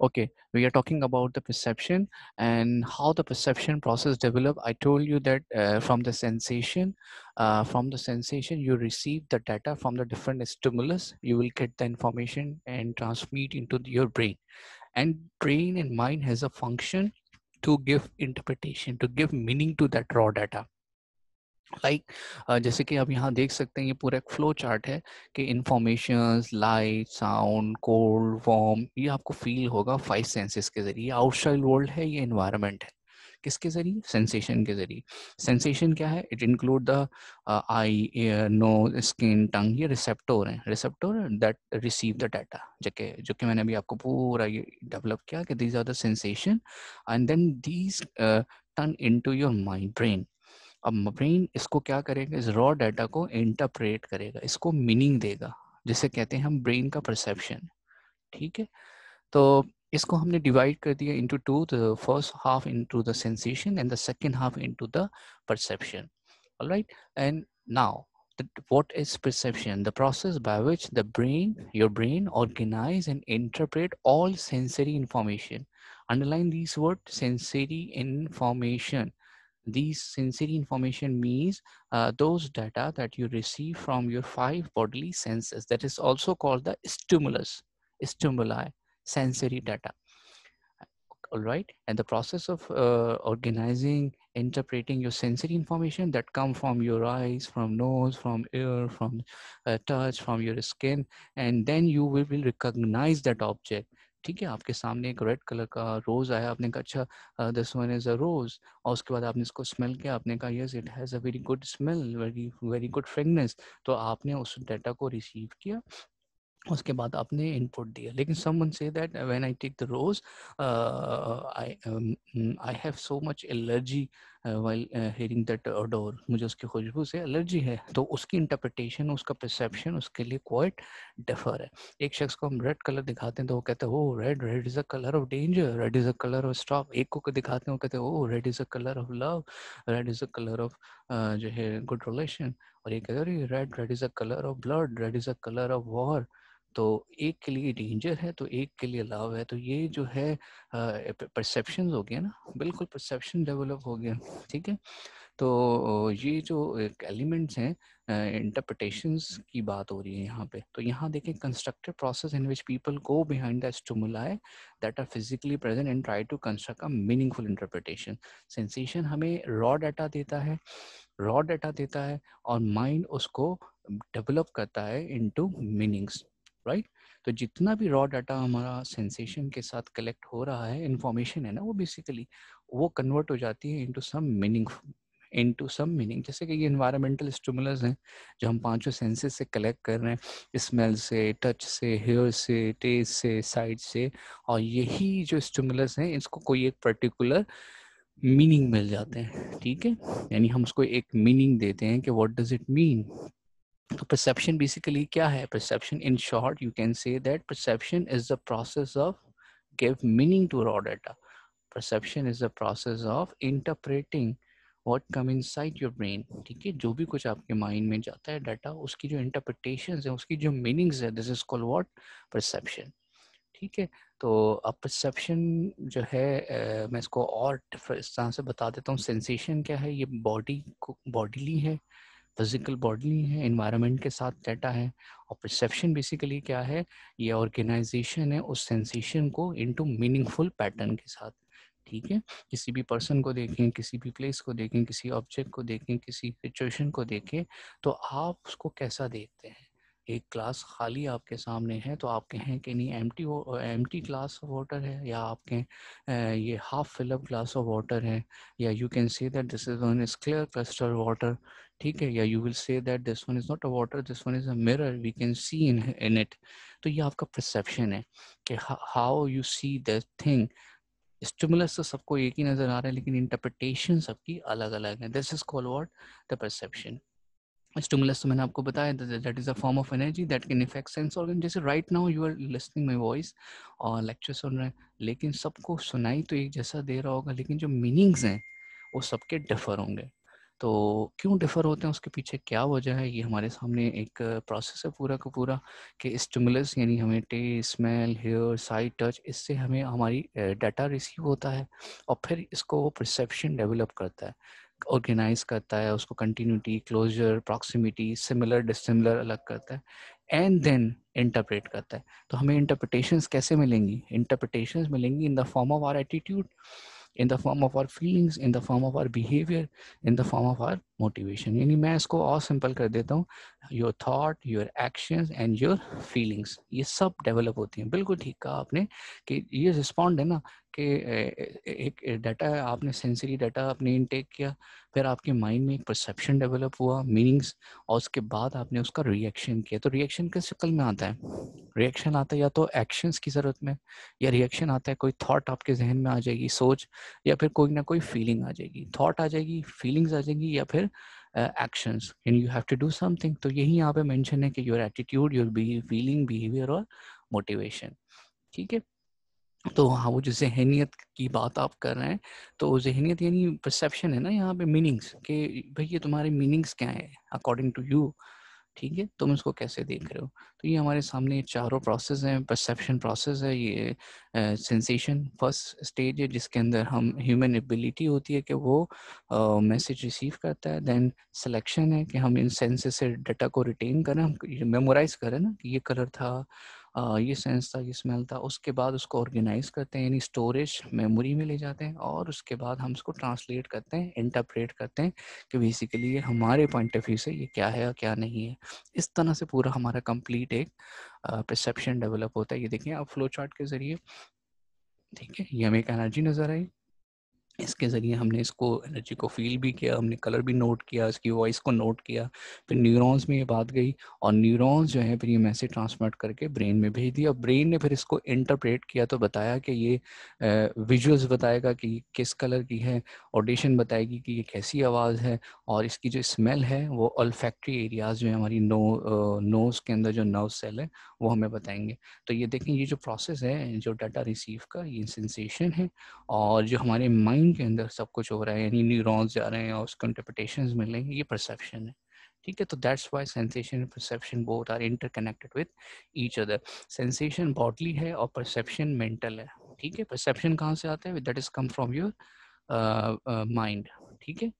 Okay, we are talking about the perception and how the perception process develop. I told you that from the sensation you receive the data from the different stimulus. You will get the information and transmit into your brain. And brain and mind has a function to give interpretation, to give meaning to that raw data. Like जैसे कि आप यहाँ देख सकते हैं ये पूरा एक फ्लो चार्ट है कि informations light sound cold warm ये आपको फील होगा फाइव सेंसेस के जरिए। आउटसाइड वर्ल्ड है, ये एनवायरनमेंट है, किसके जरिए? सेंसेशन के जरिए। सेंसेशन क्या है? It include the eye, ear, nose, skin, tongue. ये रिसेप्टर हैं, receptor that receive the data, जो कि मैंने अभी आपको पूरा ये डेवलप किया कि these are the sensation and then these turn into your mind, brain. अब ब्रेन इसको क्या करेगा? इस रॉ डाटा को इंटरप्रेट करेगा, इसको मीनिंग देगा, जिसे कहते हैं हम ब्रेन का परसेप्शन। ठीक है, तो इसको हमने डिवाइड कर दिया into two, the first half into the sensation and the second half into the perception. Alright, and now what is perception? The process by which your brain organize and interpret all sensory information. Underline these words, sensory information. These sensory information means those data that you receive from your five bodily senses. That is also called the stimuli, sensory data. All right, and the process of organizing, interpreting your sensory information that come from your eyes, from nose, from ear, from touch, from your skin, and then you will recognize that object. ठीक है, आपके सामने एक red colour का रोज आया, आपने कहा अच्छा दिस वन इज अ रोज, और उसके बाद आपने इसको स्मेल किया, आपने कहा yes it has a very good smell, very very good fragrance. तो आपने उस डाटा को रिसीव किया, उसके बाद आपने इनपुट दिया। लेकिन someone say that when I take the rose I have so much allergy while hearing that odour, मुझे उसकी खुशबू से एलर्जी है। तो उसकी इंटरप्रिटेशन, उसका परसेप्शन उसके लिए क्वाइट डिफर है। एक शख्स को हम रेड कलर दिखाते हैं तो वो कहते हैं oh red, red is a colour of danger, red is a colour of stop. एक को दिखाते हैं वो कहते हैं oh red is a colour of love, red is a colour of जो है गुड रिलेशन। और एक कहते हैं red, red is a colour of blood, red is a colour of war. तो एक के लिए डेंजर है तो एक के लिए लव है। तो ये जो है परसेप्शन हो गया ना, बिल्कुल परसेप्शन डेवलप हो गया। ठीक है, तो ये जो एलिमेंट्स हैं, इंटरप्रिटेशंस की बात हो रही है यहाँ पे। तो यहाँ देखें, constructive process in which people go behind the stimuli that are physically present and try to construct a meaningful interpretation. Sensation हमें रॉ डाटा देता है, और माइंड उसको डेवलप करता है इनटू मीनिंग्स, राइट। तो जितना भी रॉ डाटा हमारा सेंसेशन के साथ कलेक्ट हो रहा है, इंफॉर्मेशन है ना, वो बेसिकली वो कन्वर्ट हो जाती है इनटू सम मीनिंग। जैसे कि ये एनवायरमेंटल स्टिमुलस हैं जो हम पांचों सेंसेस से कलेक्ट कर रहे हैं, स्मेल से, टच से, हेयर से, टेस्ट से, साइट से, और यही जो स्टिमुलस हैं इसको कोई एक पर्टिकुलर मीनिंग मिल जाते हैं। ठीक है, यानी हम उसको एक मीनिंग देते हैं कि व्हाट डज इट मीन। तो परसेप्शन बेसिकली क्या है? Perception in short you can say that perception is the process of give meaning to raw data. Perception is the process of interpreting what come inside your brain. ठीक है, जो भी कुछ आपके mind में जाता है डाटा, उसकी जो इंटरप्रिटेशंस है, उसकी जो मीनिंग्स है, this is called what? Perception. ठीक है, तो अब परसेप्शन जो है मैं इसको और इस तरह से बता देता हूँ। सेंसेशन क्या है? ये बॉडीली है, फिजिकल बॉडी है, एनवायरनमेंट के साथ डाटा है। और परसेप्शन बेसिकली क्या है? ये ऑर्गेनाइजेशन है उस सेंसेशन को इनटू मीनिंगफुल पैटर्न के साथ। ठीक है, किसी भी पर्सन को देखें, किसी भी प्लेस को देखें, किसी ऑब्जेक्ट को देखें, किसी सिचुएशन को देखें, तो आप उसको कैसा देखते हैं? एक ग्लास खाली आपके सामने है तो आप कहें कि नहीं एम्प्टी ग्लास ऑफ वाटर है, या आप कहें ये half fill up glass of water है, या you can say that this is one is clear crystal water. ठीक है, या you will say that this one is not a water, this one is a mirror, we can see in it. तो ये आपका perception है कि how you see that thing. Stimulus तो सबको एक ही नजर आ रहा है, लेकिन इंटरप्रिटेशन सबकी अलग अलग है। This is called what? The perception. Stimulus तो मैंने आपको बताया, that is a form of energy that can effect sense organ. जैसे right now you are listening my voice और लेक्चर सुन रहे हैं, लेकिन सबको सुनाई तो एक जैसा दे रहा होगा, लेकिन जो मीनिंग्स हैं वो सबके डिफर होंगे। तो क्यों डिफ़र होते हैं, उसके पीछे क्या वजह है, ये हमारे सामने एक प्रोसेस है पूरा का पूरा कि स्टिमुलस यानी हमें taste, smell, hair, sight, touch, इससे हमें हमारी डाटा रिसीव होता है और फिर इसको वो परसेप्शन डेवलप करता है, ऑर्गेनाइज करता है, उसको continuity, closure, proximity, similar, dissimilar अलग करता है एंड देन इंटरप्रेट करता है। तो हमें इंटरप्रिटेशंस कैसे मिलेंगी? इंटरप्रिटेशंस मिलेंगी in the form of our attitude, in the form of our feelings, in the form of our behavior, in the form of our motivation। यानी मैं इसको और सिंपल कर देता हूँ, your thought, your actions and your feelings, ये सब develop होती हैं। बिल्कुल ठीक कहा आपने कि ये रिस्पॉन्ड है ना कि एक डाटा है, आपने सेंसरी डाटा आपने इनटेक किया, फिर आपके माइंड में एक परसेप्शन डेवलप हुआ, मीनिंग्स, और उसके बाद आपने उसका रिएक्शन किया। तो रिएक्शन किस शक्ल में आता है? रिएक्शन आता है या तो एक्शंस की ज़रूरत में, या रिएक्शन आता है कोई थॉट आपके जहन में आ जाएगी, सोच, या फिर कोई ना कोई फीलिंग आ जाएगी, थॉट आ जाएगी, फीलिंग्स आ जाएंगी, या फिर actions, and you have to do something. तो यही यहाँ पे मेंशन है कि your attitude, your feeling, behaviour और मोटिवेशन। ठीक है, तो हाँ, वो जो ज़हनियत की बात आप कर रहे हैं, तो ज़हनियत यानी परसेप्शन है ना यहाँ पे, मीनिंग्स कि भाई ये तुम्हारे मीनिंग्स क्या है अकॉर्डिंग टू यू, ठीक है, तुम इसको कैसे देख रहे हो। तो ये हमारे सामने ये चारों प्रोसेस हैं। परसेप्शन प्रोसेस है, ये सेंसेशन फर्स्ट स्टेज है जिसके अंदर हम ह्यूमन एबिलिटी होती है कि वो मैसेज रिसीव करता है। देन सिलेक्शन है कि हम इन सेंसेस से डाटा को रिटेन करें, हम मेमोराइज करें ना कि ये कलर था, ये सेंस था, ये स्मेल था। उसके बाद उसको ऑर्गेनाइज करते हैं यानी स्टोरेज मेमोरी में ले जाते हैं, और उसके बाद हम उसको ट्रांसलेट करते हैं, इंटरप्रेट करते हैं कि बेसिकली ये हमारे पॉइंट ऑफ व्यू से ये क्या है और क्या नहीं है। इस तरह से पूरा हमारा कंप्लीट एक परसेप्शन डेवलप होता है। ये देखिए आप फ्लो चार्ट के ज़रिए, ठीक है, ये हमें एक एनर्जी नज़र आई, इसके ज़रिए हमने इसको एनर्जी को फील भी किया, हमने कलर भी नोट किया, इसकी वॉइस को नोट किया, फिर न्यूरॉन्स में ये बात गई, और न्यूरॉन्स जो है फिर ये मैसेज ट्रांसमिट करके ब्रेन में भेज दिया। ब्रेन ने फिर इसको इंटरप्रेट किया, तो बताया कि ये विजुअल्स बताएगा कि किस कलर की है, ऑडिशन बताएगी कि ये कैसी आवाज़ है, और इसकी जो स्मेल है वो अल्फैक्टरी एरियाज़ जो है हमारी नोज़ के अंदर जो नर्व सेल है वो हमें बताएंगे। तो ये देखें, ये जो प्रोसेस है जो डाटा रिसीव का, ये सेंसेशन है, और जो हमारे माइंड के अंदर सब कुछ हो रहा है यानी न्यूरॉन्स जा रहे हैं और उसको इंटरप्रिटेशंस मिल रही हैं, ये परसेप्शन है। ठीक है, तो that's why sensation and perception both are interconnected with each other. Sensation bodily है और परसेप्शन मेंटल है। ठीक है, परसेप्शन कहाँ से आता है? That is come from your mind. ठीक है,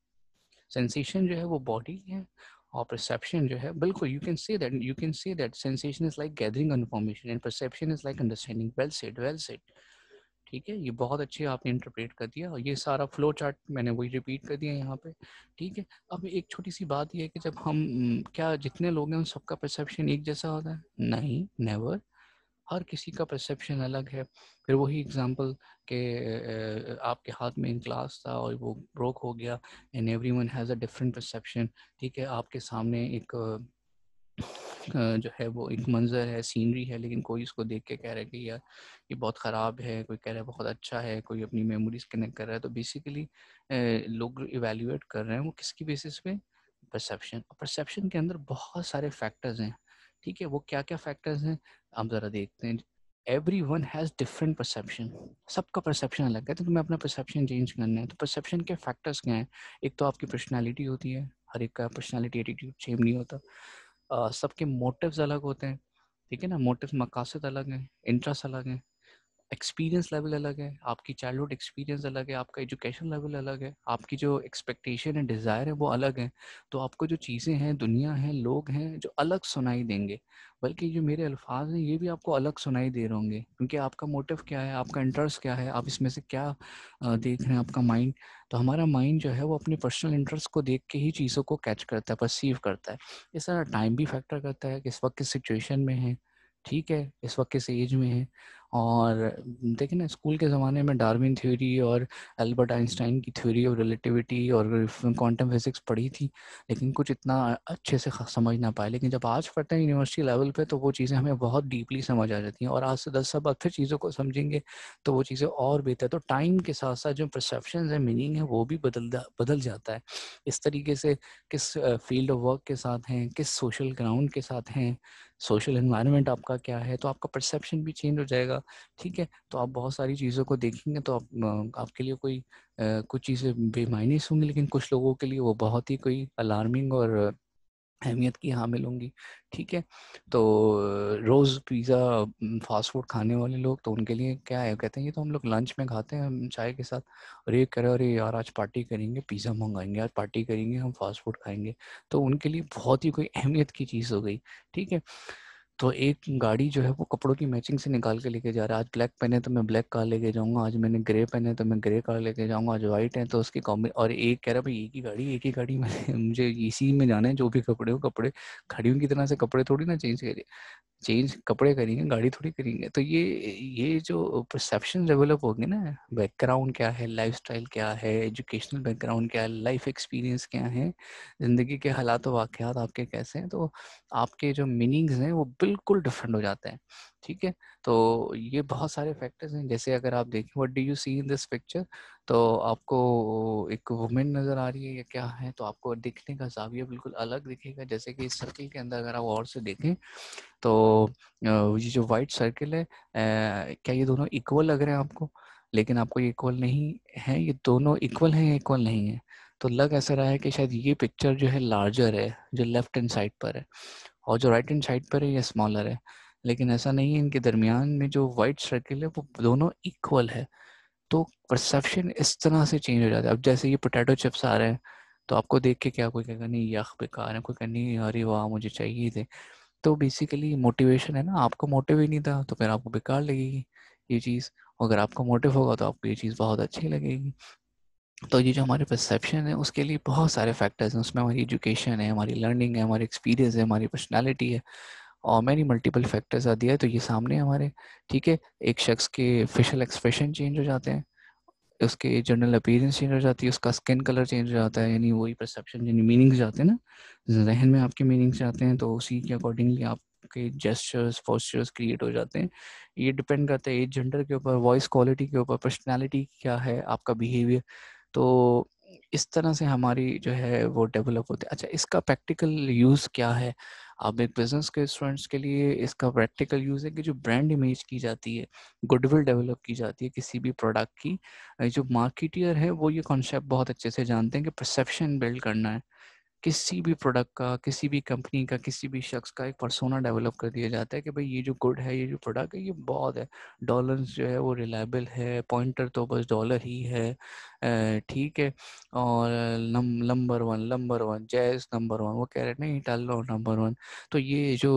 सेंसेशन जो है वो बॉडी है, और परसेप्शन जो है, बिल्कुल you can say that sensation is like gathering information and perception is like understanding. Well said, well said. ठीक है, ये बहुत अच्छी आपने इंटरप्रेट कर दिया, और ये सारा फ्लो चार्ट मैंने वही रिपीट कर दिया यहाँ पे। ठीक है, अब एक छोटी सी बात ये है कि जब हम क्या जितने लोग हैं उन सबका परसेप्शन एक जैसा होता है? नहीं, नेवर। हर किसी का परसेप्शन अलग है। फिर वही एग्जांपल के आपके हाथ में इन ग्लास था और वो ब्रोक हो गया, and everyone has a different perception. ठीक है, आपके सामने एक जो है वो एक मंजर है, सीनरी है, लेकिन कोई इसको देख के कह रहा है कि यार ये बहुत ख़राब है, कोई कह रहा है बहुत अच्छा है, कोई अपनी मेमोरीज कनेक्ट कर रहा है। तो बेसिकली लोग इवेल्युएट कर रहे हैं वो किसकी बेसिस पे? परसेप्शन। परसेप्शन के अंदर बहुत सारे फैक्टर्स हैं। ठीक है, वो क्या क्या फैक्टर्स हैं आप ज़रा देखते हैं। Every one has different perception, सबका परसेप्शन अलग है। तो तुम्हें अपना परसेप्शन चेंज करना है, तो परसेप्शन के फैक्टर्स क्या हैं? एक तो आपकी पर्सनैलिटी होती है, हर एक का पर्सनैलिटी एटीट्यूड सेम नहीं होता। सबके मोटिव्स अलग होते हैं। ठीक है ना, मोटिव मकासद अलग हैं, इंटरेस्ट अलग हैं, एक्सपीरियंस लेवल अलग है, आपकी चाइल्डहुड एक्सपीरियंस अलग है, आपका एजुकेशन लेवल अलग है, आपकी जो एक्सपेक्टेशन है, डिज़ायर है, वो अलग है। तो आपको जो चीज़ें हैं, दुनिया है, लोग हैं जो अलग सुनाई देंगे, बल्कि जो मेरे अल्फाज हैं ये भी आपको अलग सुनाई दे रहे होंगे, क्योंकि आपका मोटिव क्या है, आपका इंटरेस्ट क्या है, आप इसमें से क्या देख रहे हैं, आपका माइंड। तो हमारा माइंड जो है वो अपने पर्सनल इंटरेस्ट को देख के ही चीज़ों को कैच करता है, परसीव करता है। इस तरह टाइम भी फैक्टर करता है कि इस वक्त किस सिचुएशन में है, ठीक है, इस वक्त किस एज में है। और देखिए ना, स्कूल के ज़माने में डार्विन थ्योरी और एल्बर्ट आइंस्टाइन की थ्योरी ऑफ रिलेटिविटी और क्वांटम फिजिक्स पढ़ी थी, लेकिन कुछ इतना अच्छे से समझ ना पाए। लेकिन जब आज पढ़ते हैं यूनिवर्सिटी लेवल पे, तो वो चीज़ें हमें बहुत डीपली समझ आ जाती हैं, और आज से 10 साल बाद फिर चीज़ों को समझेंगे तो वो चीज़ें और बेहतर। तो टाइम के साथ साथ जो परसेप्शन है, मीनिंग है, वो भी बदल जाता है। इस तरीके से किस फील्ड ऑफ वर्क के साथ हैं, किस सोशल ग्राउंड के साथ हैं, सोशल एनवायरनमेंट आपका क्या है, तो आपका परसेप्शन भी चेंज हो जाएगा। ठीक है, तो आप बहुत सारी चीज़ों को देखेंगे तो आपके लिए कोई कुछ चीज़ें बेमायने होंगी, लेकिन कुछ लोगों के लिए वो बहुत ही कोई अलार्मिंग और अहमियत की हामिल होंगी। ठीक है, तो रोज़ पिज़्ज़ा फास्ट फूड खाने वाले लोग, तो उनके लिए क्या है, कहते हैं ये तो हम लोग लंच में खाते हैं हम चाय के साथ, और ये कह रहे अरे यार आज पार्टी करेंगे, पिज़्ज़ा मंगाएंगे, आज पार्टी करेंगे, हम फास्ट फूड खाएंगे। तो उनके लिए बहुत ही कोई अहमियत की चीज़ हो गई। ठीक है, तो एक गाड़ी जो है वो कपड़ों की मैचिंग से निकाल के लेके जा रहा है, आज ब्लैक पहने तो मैं ब्लैक कार लेके जाऊंगा, आज मैंने ग्रे पहने तो मैं ग्रे कार लेके जाऊंगा, आज वाइट है तो उसकी कॉम्बी, और एक कह रहा भाई एक ही गाड़ी में मुझे इसी में जाना है, जो भी कपड़े हो कपड़े, खड़ियों की तरह से कपड़े थोड़ी ना चेंज करिए, चेंज कपड़े करेंगे, गाड़ी थोड़ी करेंगे। तो ये जो परसेप्शन डेवलप होंगे ना, बैकग्राउंड क्या है, लाइफस्टाइल क्या है, एजुकेशनल बैकग्राउंड क्या है, लाइफ एक्सपीरियंस क्या है, ज़िंदगी के हालात व वाक़यात आपके कैसे हैं, तो आपके जो मीनिंग्स हैं वो बिल्कुल डिफरेंट हो जाते हैं। ठीक है, तो ये बहुत सारे फैक्टर्स हैं। जैसे अगर आप देखें, what do you see in this picture, तो आपको एक वुमेन नज़र आ रही है या क्या है, तो आपको दिखने का ज़ाविया बिल्कुल अलग दिखेगा। जैसे कि इस सर्कल के अंदर अगर आप और से देखें, तो ये जो वाइट सर्किल है, क्या ये दोनों इक्वल लग रहे हैं आपको? लेकिन आपको ये इक्वल नहीं है, ये दोनों इक्वल हैं या इक्वल नहीं है? तो लग ऐसा रहा है कि शायद ये पिक्चर जो है लार्जर है, जो लेफ्ट हैंड साइड पर है, और जो राइट हैंड साइड पर है ये स्मॉलर है। लेकिन ऐसा नहीं है, इनके दरमियान में जो वाइट सर्किल है वो दोनों इक्वल है। तो परसेप्शन इस तरह से चेंज हो जाता है। अब जैसे ये पोटैटो चिप्स आ रहे हैं, तो आपको देख के क्या कोई कहेगा नहीं यख बेकार है, कोई कहेगा नहीं अरे वाह मुझे चाहिए थे। तो बेसिकली मोटिवेशन है ना, आपको मोटिव ही नहीं था तो फिर आपको बेकार लगेगी ये चीज़। अगर आपको मोटिव होगा तो आपको ये चीज़ बहुत अच्छी लगेगी। तो ये जो हमारे परसेप्शन है उसके लिए बहुत सारे फैक्टर्स हैं, उसमें हमारी एजुकेशन है, हमारी लर्निंग है, हमारी एक्सपीरियंस है, हमारी पर्सनैलिटी है, और मैनी मल्टीपल फैक्टर्स आ दिया है। तो ये सामने हमारे, ठीक है, एक शख्स के फेशियल एक्सप्रेशन चेंज हो जाते हैं, उसके जनरल अपीयरेंस चेंज हो जाती है, उसका स्किन कलर चेंज हो जाता है, यानी वही परसेप्शन, यानी मीनिंग्स जाते हैं ना, जहन में आपके मीनिंग्स जाते हैं, तो उसी के अकॉर्डिंगली आपके जेस्चर्स पोस्चर्स क्रिएट हो जाते हैं। ये डिपेंड करता है एज, जेंडर के ऊपर, वॉइस क्वालिटी के ऊपर, पर्सनैलिटी क्या है, आपका बिहेवियर। तो इस तरह से हमारी जो है वो डेवलप होती है। अच्छा, इसका प्रैक्टिकल यूज़ क्या है? अब एक बिजनेस के स्टूडेंट्स के लिए इसका प्रैक्टिकल यूज़ है कि जो ब्रांड इमेज की जाती है, गुडविल डेवलप की जाती है किसी भी प्रोडक्ट की, जो मार्केटियर है वो ये कॉन्सेप्ट बहुत अच्छे से जानते हैं कि परसेप्शन बिल्ड करना है। किसी भी प्रोडक्ट का, किसी भी कंपनी का, किसी भी शख्स का एक पर्सोना डेवलप कर दिया जाता है कि भाई ये जो गुड है, ये जो प्रोडक्ट है ये बहुत है, डॉलर्स जो है वो रिलायबल है, पॉइंटर तो बस डॉलर ही है, ठीक है, और number one, number one jazz, number one, वो कह रहे नहीं टालो नंबर वन। तो ये जो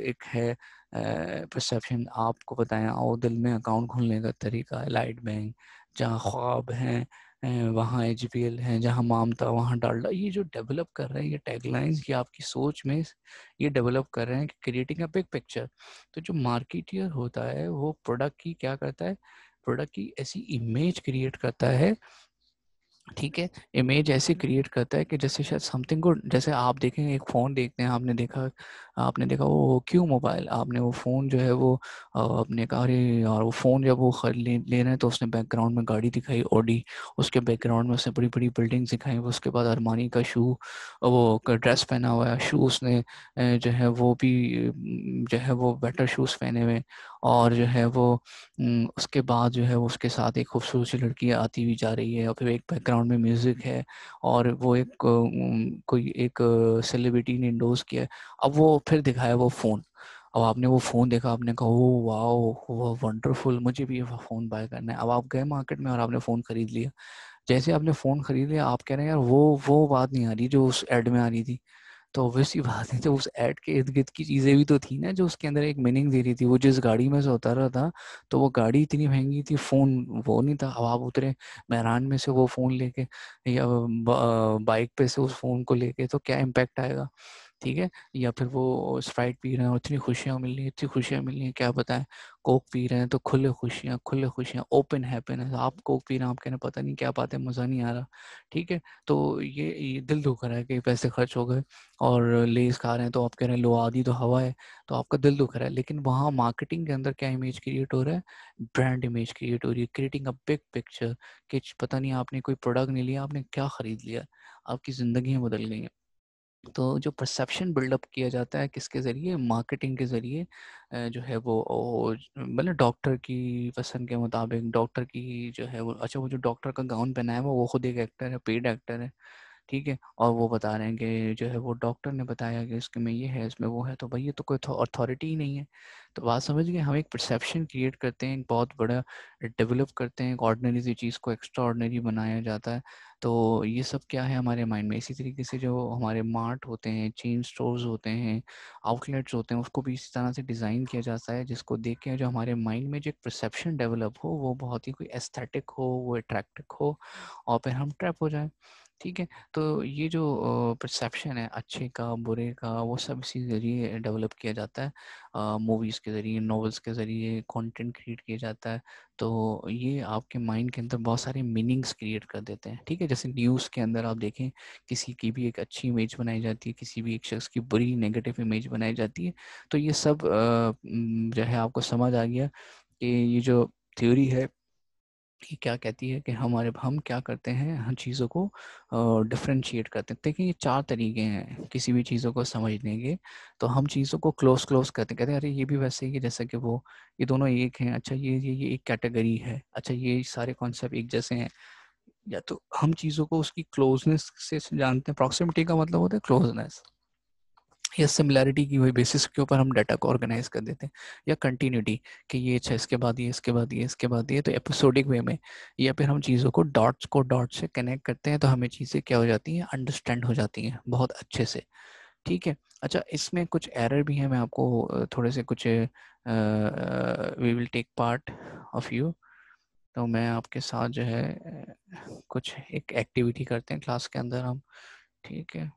एक है परसेप्शन, आपको बताएं आओ दिल में अकाउंट खोलने का तरीका है लाइट बैंक, जहाँ ख्वाब हैं वहाँ एचबीएल है, जहाँ मामता वहाँ डालडा, ये जो डेवलप कर रहे हैं ये टैगलाइंस, ये आपकी सोच में ये डेवलप कर रहे हैं कि क्रिएटिंग अ बिग पिक्चर। तो जो मार्केटियर होता है वो प्रोडक्ट की क्या करता है, प्रोडक्ट की ऐसी इमेज क्रिएट करता है, ठीक है, इमेज ऐसे क्रिएट करता है कि जैसे शायद समथिंग गुड। जैसे आप देखेंगे एक फ़ोन देखते हैं, आपने देखा वो क्यों मोबाइल, आपने वो फ़ोन जो है वो आपने कहा अरे यार वो फ़ोन जब वो ले रहे हैं तो उसने बैकग्राउंड में गाड़ी दिखाई ऑडी, उसके बैकग्राउंड में उसने बड़ी बड़ी बिल्डिंग्स दिखाई, उसके बाद अरमानी का शू, वो ड्रेस पहना हुआ है, शू उसने जो है वो भी जो है वो बेटर शूज़ पहने हुए, और जो है वो उसके बाद जो है वो उसके साथ एक खूबसूरत सी लड़की आती हुई जा रही है, और फिर एक बैकग्राउंड में म्यूज़िक है, और वो एक कोई एक सेलिब्रिटी ने इंडोर्स किया है। अब वो फिर दिखाया वो फ़ोन, अब आपने वो फ़ोन देखा, आपने कहा ओह वाओ वाह वंडरफुल, मुझे भी ये फ़ोन बाय करना है। अब आप गए मार्केट में और आपने फ़ोन खरीद लिया। जैसे आपने फ़ोन खरीद लिया, आप कह रहे हैं यार वो बात नहीं आ रही जो उस ऐड में आ रही थी। तो ऑब्वियस सी बात है, तो उस ऐड के इर्द-गिर्द की चीज़ें भी तो थी ना जो उसके अंदर एक मीनिंग दे रही थी। वो जिस गाड़ी में से उतर रहा था, तो वो गाड़ी इतनी महँगी थी, फ़ोन वो नहीं था। अब आप उतरे मेहरान में से वो फ़ोन लेके, या बाइक पे से उस फ़ोन को लेके, तो क्या इम्पैक्ट आएगा? ठीक है? या फिर वो स्प्राइट पी रहे हैं और इतनी खुशियाँ मिल रही हैं, इतनी खुशियाँ मिल रही हैं क्या बताएँ। कोक पी रहे हैं तो खुले खुशियाँ, ओपन हैप्पीनेस। आप कोक पी रहे हैं, आप कह रहे हैं पता नहीं क्या बात है, मज़ा नहीं आ रहा। ठीक है? तो ये दिल दुख रहा है कि पैसे खर्च हो गए, और लेज़ खा रहे हैं तो आप कह रहे हैं लो आधी तो हवा है, तो आपका दिल दुख रहा है। लेकिन वहाँ मार्केटिंग के अंदर क्या इमेज क्रिएट हो रहा है? ब्रांड इमेज क्रिएट हो रही है, क्रिएटिंग अ बिग पिक्चर, कि पता नहीं आपने कोई प्रोडक्ट नहीं लिया, आपने क्या खरीद लिया, आपकी ज़िंदगियाँ बदल गई हैं। तो जो परसेप्शन बिल्डअप किया जाता है किसके ज़रिए, मार्केटिंग के ज़रिए, जो है वो मतलब डॉक्टर की पसंद के मुताबिक, डॉक्टर की जो है वो, अच्छा वो जो डॉक्टर का गाउन पहना है वो खुद एक एक्टर है, पेड एक्टर है, ठीक है, और वो बता रहे हैं कि जो है वो डॉक्टर ने बताया कि इसके में ये है, इसमें वो है, तो भाई ये तो कोई अथॉरिटी ही नहीं है। तो बात समझ गए, हम एक परसेप्शन क्रिएट करते हैं, एक बहुत बड़ा डेवलप करते हैं, एक ऑर्डिनरी सी चीज़ को एक्स्ट्रा ऑर्डिनरी बनाया जाता है। तो ये सब क्या है हमारे माइंड में। इसी तरीके से जो हमारे मार्ट होते हैं, चेन स्टोर्स होते हैं, आउटलेट्स होते हैं, उसको भी इसी तरह से डिज़ाइन किया जाता है जिसको देख के जो हमारे माइंड में जो एक परसेप्शन डेवलप हो वो बहुत ही कोई एस्थेटिक हो, वो अट्रैक्टिव हो, और फिर हम ट्रैप हो जाएं। ठीक है, तो ये जो परसेप्शन है अच्छे का, बुरे का, वो सब इसी ज़रिए डेवलप किया जाता है, मूवीज़ के ज़रिए, नॉवेल्स के ज़रिए कंटेंट क्रिएट किया जाता है। तो ये आपके माइंड के अंदर बहुत सारे मीनिंग्स क्रिएट कर देते हैं। ठीक है, जैसे न्यूज़ के अंदर आप देखें, किसी की भी एक अच्छी इमेज बनाई जाती है, किसी भी एक शख्स की बुरी नेगेटिव इमेज बनाई जाती है। तो ये सब जो है आपको समझ आ गया कि ये जो थ्योरी है ये क्या कहती है कि हम क्या करते हैं, हम चीज़ों को डिफरेंशिएट करते हैं। देखिए ये 4 तरीके हैं किसी भी चीज़ों को समझने के। तो हम चीज़ों को क्लोज करते हैं, कहते हैं अरे ये भी वैसे ही है जैसा कि वो, ये दोनों एक हैं, अच्छा ये एक कैटेगरी है, अच्छा ये सारे कॉन्सेप्ट एक जैसे हैं। या तो हम चीज़ों को उसकी क्लोजनेस से जानते हैं, प्रॉक्सिमिटी का मतलब होता है क्लोजनेस, या सिमिलैरिटी की वही बेसिस के ऊपर हम डाटा को ऑर्गेनाइज कर देते हैं, या कंटिन्यूटी कि ये अच्छा इसके बाद ये, इसके बाद ये, इसके बाद ये, तो एपिसोडिक वे में। या फिर हम चीज़ों को डॉट से कनेक्ट करते हैं, तो हमें चीज़ें क्या हो जाती हैं, अंडरस्टैंड हो जाती हैं बहुत अच्छे से। ठीक है, अच्छा इसमें कुछ एरर भी हैं, मैं आपको थोड़े से कुछ we will take part of you. तो मैं आपके साथ जो है कुछ एक एक्टिविटी करते हैं क्लास के अंदर हम। ठीक है,